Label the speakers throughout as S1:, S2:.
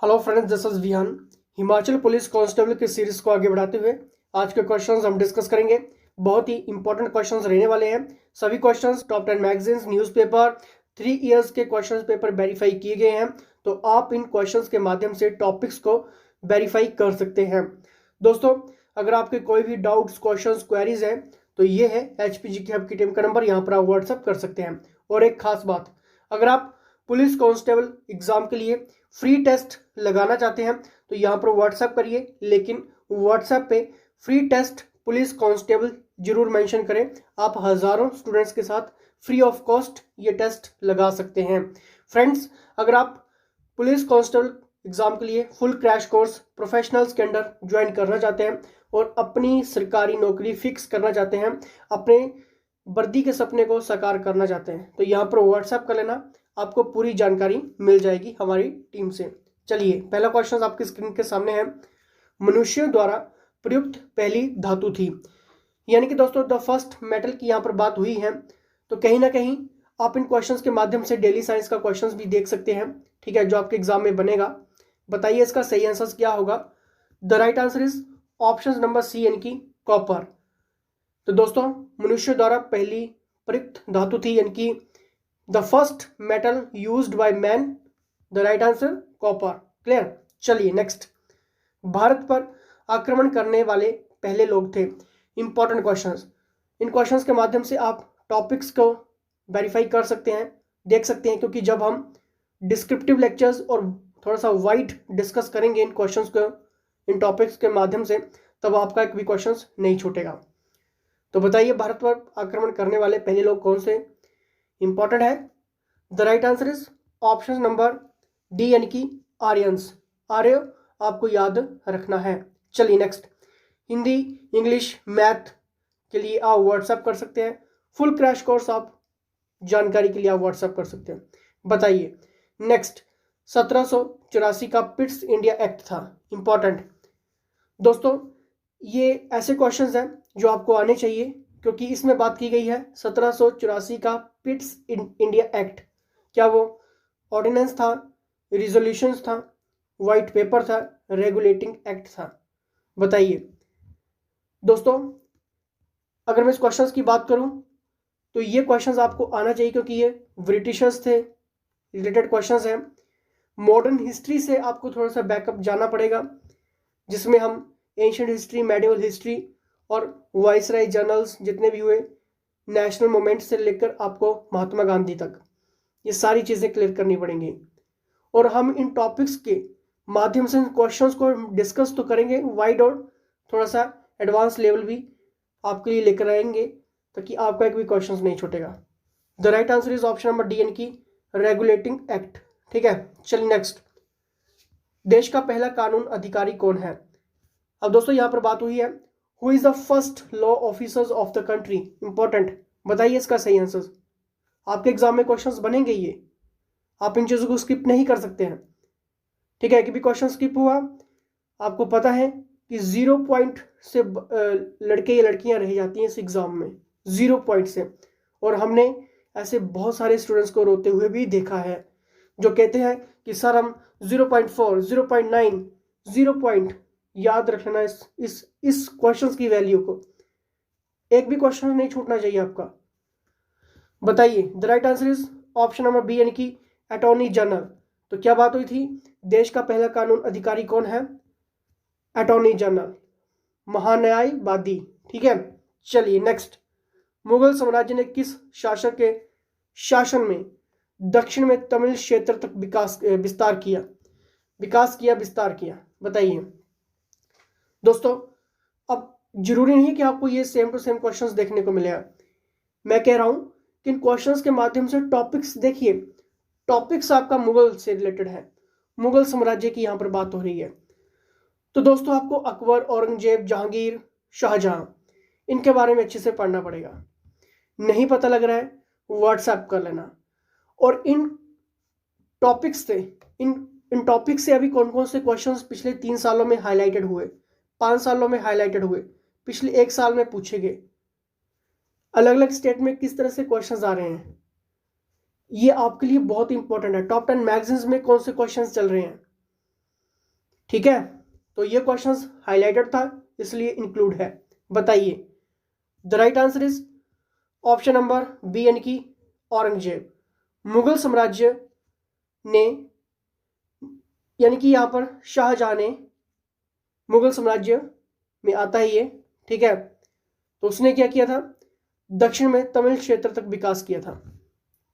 S1: Hello friends, this is Vihaan. Himachal police constable की series को आगे बढ़ाते हुए आज के क्वेश्चंस हम डिस्कस करेंगे। बहुत ही इंपॉर्टेंट क्वेश्चंस रहने वाले हैं। सभी questions top 10 magazines, newspaper, 3 years के क्वेश्चंस पेपर वेरीफाई किए गए हैं, तो आप इन क्वेश्चंस के माध्यम से टॉपिक्स को वेरीफाई कर सकते हैं। दोस्तों, अगर आपके कोई भी डाउट्स, क्वेश्चंस, क्वेरीज हैं तो ये है HPG हब की टीम का नंबर, यहाँ पर आप व्हाट्सअप कर सकते हैं। और एक खास बात, अगर आप पुलिस कांस्टेबल एग्जाम के लिए फ्री टेस्ट लगाना चाहते हैं तो यहाँ पर व्हाट्सएप करिए, लेकिन व्हाट्सएप पे फ्री टेस्ट पुलिस कांस्टेबल जरूर मेंशन करें। आप हज़ारों स्टूडेंट्स के साथ फ्री ऑफ कॉस्ट ये टेस्ट लगा सकते हैं। फ्रेंड्स, अगर आप पुलिस कांस्टेबल एग्जाम के लिए फुल क्रैश कोर्स प्रोफेशनल्स के अंडर ज्वाइन करना चाहते हैं और अपनी सरकारी नौकरी फिक्स करना चाहते हैं, अपने वर्दी के सपने को साकार करना चाहते हैं, तो यहाँ पर व्हाट्सएप कर लेना, आपको पूरी जानकारी मिल जाएगी हमारी टीम से। चलिए, पहला क्वेश्चन आपकी स्क्रीन के सामने है। मनुष्य द्वारा प्रयुक्त पहली धातु थी, यानी कि दोस्तों द फर्स्ट मेटल की यहाँ पर बात हुई है। तो कहीं ना कहीं आप इन क्वेश्चंस के माध्यम से डेली साइंस का क्वेश्चंस भी देख सकते हैं, ठीक है, जो आपके एग्जाम में बनेगा। बताइए इसका सही आंसर क्या होगा। The right answer is option number C, यानी कि कॉपर। तो दोस्तों, मनुष्य द्वारा पहली प्रयुक्त धातु थी, यानी कि the first metal used by man, the right answer copper. Clear. चलिए नेक्स्ट, भारत पर आक्रमण करने वाले पहले लोग थे। इंपॉर्टेंट क्वेश्चंस, इन क्वेश्चंस के माध्यम से आप टॉपिक्स को वेरीफाई कर सकते हैं, देख सकते हैं, क्योंकि जब हम डिस्क्रिप्टिव लेक्चर्स और थोड़ा सा वाइड डिस्कस करेंगे इन क्वेश्चंस को, इन टॉपिक्स के माध्यम से, तब आपका एक भी क्वेश्चन नहीं छूटेगा। तो बताइए, भारत पर आक्रमण करने वाले पहले लोग कौन से। इंपॉर्टेंट है। The right answer is option number D, यानी कि आर्यंस। आर्य आपको याद रखना है। चलिए नेक्स्ट, हिंदी, इंग्लिश, मैथ के लिए आप व्हाट्सएप कर सकते हैं। फुल क्रैश कोर्स आप जानकारी के लिए आप व्हाट्सएप कर सकते हैं। बताइए नेक्स्ट, 1784 का पिट्स इंडिया एक्ट था। इंपॉर्टेंट दोस्तों, ये ऐसे क्वेश्चंस हैं जो आपको आने चाहिए, क्योंकि इसमें बात की गई है 1784 का पिट्स इंडिया एक्ट। क्या वो ऑर्डिनेंस था, रिजोल्यूशंस था, वाइट पेपर था, रेगुलेटिंग एक्ट था। बताइए दोस्तों, अगर मैं इस क्वेश्चंस की बात करूं तो ये क्वेश्चंस आपको आना चाहिए, क्योंकि ये ब्रिटिशर्स थे रिलेटेड क्वेश्चंस हैं। मॉडर्न हिस्ट्री से आपको थोड़ा सा बैकअप जाना पड़ेगा, जिसमें हम एंशिएंट हिस्ट्री, मेडिवल हिस्ट्री और वाइसराय जर्नल्स जितने भी हुए, नेशनल मूवमेंट से लेकर आपको महात्मा गांधी तक, ये सारी चीज़ें क्लियर करनी पड़ेंगी। और हम इन टॉपिक्स के माध्यम से क्वेश्चंस को डिस्कस तो करेंगे वाइड, और थोड़ा सा एडवांस लेवल भी आपके लिए लेकर आएंगे, ताकि आपका एक भी क्वेश्चन नहीं छूटेगा। The right answer is option number D, यानी कि रेगुलेटिंग एक्ट। ठीक है, चलिए नेक्स्ट, देश का पहला कानून अधिकारी कौन है। अब दोस्तों यहाँ पर बात हुई है who is the first law officers of the country. Important, बताइए इसका सही आंसर। आपके एग्जाम में क्वेश्चंस बनेंगे, ये आप इन चीज़ों को स्किप नहीं कर सकते हैं, ठीक है। कि भी क्वेश्चन स्किप हुआ, आपको पता है कि 0 पॉइंट से लड़के या लड़कियां रह जाती हैं इस एग्जाम में, 0 पॉइंट से। और हमने ऐसे बहुत सारे स्टूडेंट्स को रोते हुए भी देखा है, जो कहते हैं कि सर हम 0.4, 0.9, 0 पॉइंट याद रखना इस क्वेश्चंस की वैल्यू को। एक भी क्वेश्चन नहीं छूटना चाहिए आपका। बताइए, the right answer is option number B, यानी कि अटॉर्नी जनरल। तो क्या बात हुई थी, देश का पहला कानून अधिकारी कौन है, अटॉर्नी जनरल, महान्यायवादी। ठीक है, चलिए नेक्स्ट, मुगल साम्राज्य ने किस शासक के शासन में दक्षिण में तमिल क्षेत्र तक विस्तार किया। बताइए दोस्तों, अब जरूरी नहीं कि आपको ये सेम टू सेम क्वेश्चंस देखने को मिलेगा। मैं कह रहा हूं कि इन क्वेश्चंस के माध्यम से टॉपिक्स देखिए, टॉपिक्स आपका मुगल से रिलेटेड है, मुगल साम्राज्य की यहां पर बात हो रही है। तो दोस्तों, आपको अकबर, औरंगजेब, जहांगीर, शाहजहां, इनके बारे में अच्छे से पढ़ना पड़ेगा। नहीं पता लग रहा है, व्हाट्सएप कर लेना। और इन टॉपिक्स से इन टॉपिक से अभी कौन कौन से क्वेश्चंस पिछले 3 सालों में हाईलाइटेड हुए, 5 सालों में हाईलाइटेड हुए, पिछले 1 साल में पूछे गए, अलग अलग स्टेट में किस तरह से क्वेश्चंस आ रहे हैं, ये आपके लिए बहुत इंपॉर्टेंट है। टॉप 10 मैगजीन्स में कौन से क्वेश्चंस चल रहे हैं, ठीक है, तो ये क्वेश्चंस हाईलाइटेड था इसलिए इंक्लूड है। बताइए, the right answer is option number B यानी कि औरंगजेब। मुगल साम्राज्य ने यानी कि यहाँ पर शाहजहां ने मुगल साम्राज्य में आता है ये, ठीक है, तो उसने क्या किया था, दक्षिण में तमिल क्षेत्र तक विकास किया था।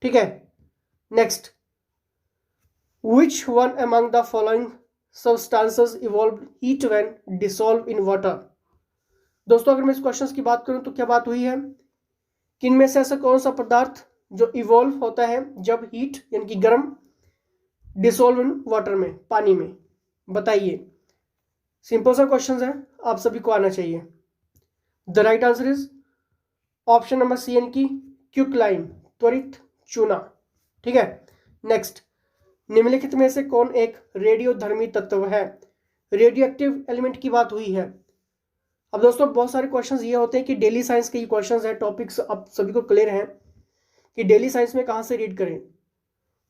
S1: ठीक है, next, which one among the following substances evolve heat when dissolve in water. दोस्तों अगर मैं इस क्वेश्चन की बात करूं तो क्या बात हुई है कि इनमें से ऐसा कौन सा पदार्थ जो इवॉल्व होता है जब हीट यानी कि गर्म डिसॉल्व इन वाटर में, पानी में। बताइए, सिंपल सा क्वेश्चन है, आप सभी को आना चाहिए। The right answer is option number C यानी कि क्विकलाइम, त्वरित चूना। ठीक है, नेक्स्ट, निम्नलिखित में से कौन एक रेडियोधर्मी तत्व है। रेडियो एक्टिव एलिमेंट की बात हुई है। अब दोस्तों बहुत सारे क्वेश्चंस ये होते हैं कि डेली साइंस के ये क्वेश्चंस हैं, टॉपिक्स आप सभी को क्लियर हैं कि डेली साइंस में कहाँ से रीड करें।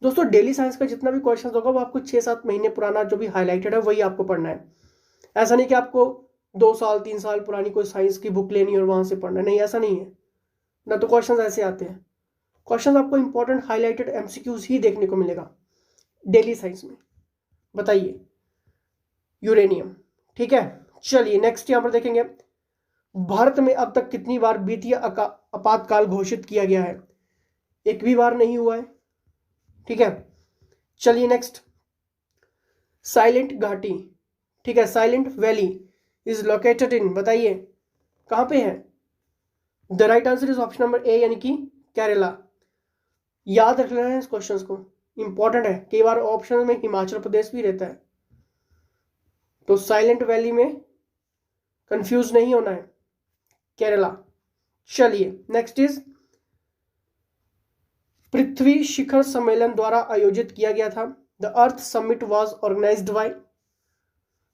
S1: दोस्तों डेली साइंस का जितना भी क्वेश्चन होगा वो आपको 6-7 महीने पुराना जो भी हाईलाइटेड है वही आपको पढ़ना है। ऐसा नहीं कि आपको 2 साल 3 साल पुरानी कोई साइंस की बुक लेनी और वहां से पढ़ना, नहीं ऐसा नहीं है ना। तो क्वेश्चंस ऐसे आते हैं, क्वेश्चंस आपको इंपॉर्टेंट हाईलाइटेड एमसीक्यूज ही देखने को मिलेगा डेली साइंस में। बताइए, यूरेनियम। ठीक है, चलिए नेक्स्ट यहां पर देखेंगे, भारत में अब तक कितनी बार वित्तीय आपातकाल घोषित किया गया है। एक भी बार नहीं हुआ है। ठीक है, चलिए नेक्स्ट, साइलेंट घाटी, ठीक है, silent valley is located in, बताइए कहां पे है। The right answer is option number A यानी कि केरला। याद रख लेना है इस क्वेश्चन को, इंपॉर्टेंट है, कई बार ऑप्शन में हिमाचल प्रदेश भी रहता है, तो साइलेंट वैली में कंफ्यूज नहीं होना है, केरला। चलिए नेक्स्ट इज, पृथ्वी शिखर सम्मेलन द्वारा आयोजित किया गया था। The earth summit was organised by.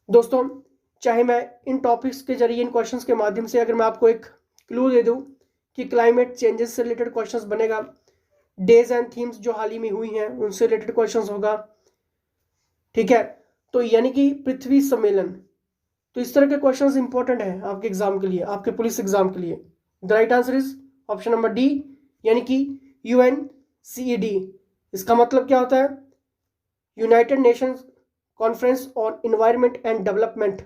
S1: दोस्तों चाहे मैं इन टॉपिक्स के जरिए, इन क्वेश्चंस के माध्यम से अगर मैं आपको एक क्लू दे दूं कि क्लाइमेट चेंजेस से रिलेटेड क्वेश्चंस बनेगा, डेज एंड थीम्स जो हाल ही में हुई हैं उनसे रिलेटेड क्वेश्चंस होगा। ठीक है, तो यानी कि पृथ्वी सम्मेलन, तो इस तरह के क्वेश्चंस इंपॉर्टेंट है आपके एग्जाम के लिए, आपके पुलिस एग्जाम के लिए। The right answer is option number D यानी कि UNCED। इसका मतलब क्या होता है, United Nations conference on environment and development,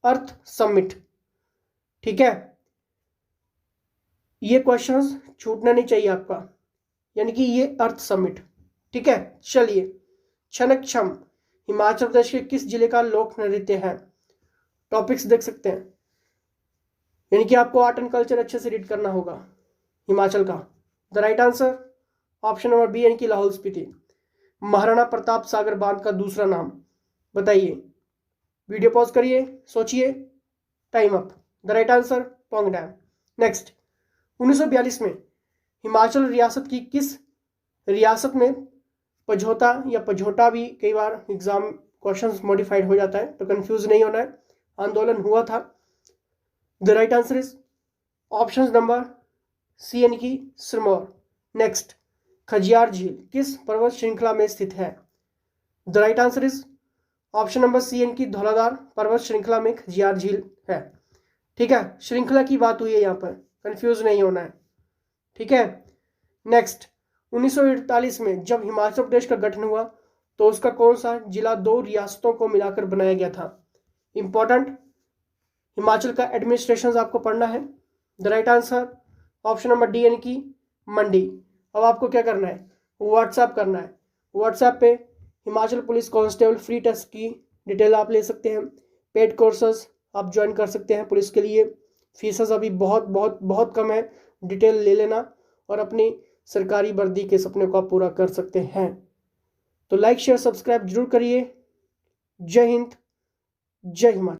S1: earth summit. ठीक है, ये क्वेश्चंस छूटना नहीं चाहिए आपका, यानी कि ये अर्थ समिट। ठीक है, चलिए, छनक्षम हिमाचल प्रदेश के किस जिले का लोक नृत्य है। टॉपिक्स देख सकते हैं, यानी कि आपको आर्ट एंड कल्चर अच्छे से रीड करना होगा हिमाचल का। The right answer option number B यानी कि लाहौल स्पीति, महाराणा प्रताप सागर बांध का दूसरा नाम। बताइए, वीडियो पॉज करिए, सोचिए, time up. The right answer Pong dam. Next, 1942 में हिमाचल रियासत की किस रियासत में पझोता या पझोटा, भी कई बार एग्जाम क्वेश्चंस मॉडिफाइड हो जाता है तो कंफ्यूज नहीं होना है, आंदोलन हुआ था। The right answer is option number C यानी कि सिरमौर। नेक्स्ट, खजियार झील किस पर्वत श्रृंखला में स्थित है। The right answer is option number C यानी कि धौलाधार पर्वत श्रृंखला में खजियार झील है। ठीक है, श्रृंखला की बात हुई है यहाँ पर, कंफ्यूज नहीं होना है। ठीक है, नेक्स्ट, 1948 में जब हिमाचल प्रदेश का गठन हुआ तो उसका कौन सा जिला 2 रियासतों को मिलाकर बनाया गया था। इंपॉर्टेंट, हिमाचल का एडमिनिस्ट्रेशन आपको पढ़ना है। The right answer option number D यानी कि मंडी। अब आपको क्या करना है, व्हाट्सएप करना है। व्हाट्सएप पे Himachal police constable free test की डिटेल आप ले सकते हैं, पेड कोर्सेज आप ज्वाइन कर सकते हैं पुलिस के लिए, फीसेस अभी बहुत बहुत बहुत कम है, डिटेल ले लेना और अपनी सरकारी वर्दी के सपने को आप पूरा कर सकते हैं। तो लाइक शेयर सब्सक्राइब जरूर करिए। जय हिंद, जय हिमाचल।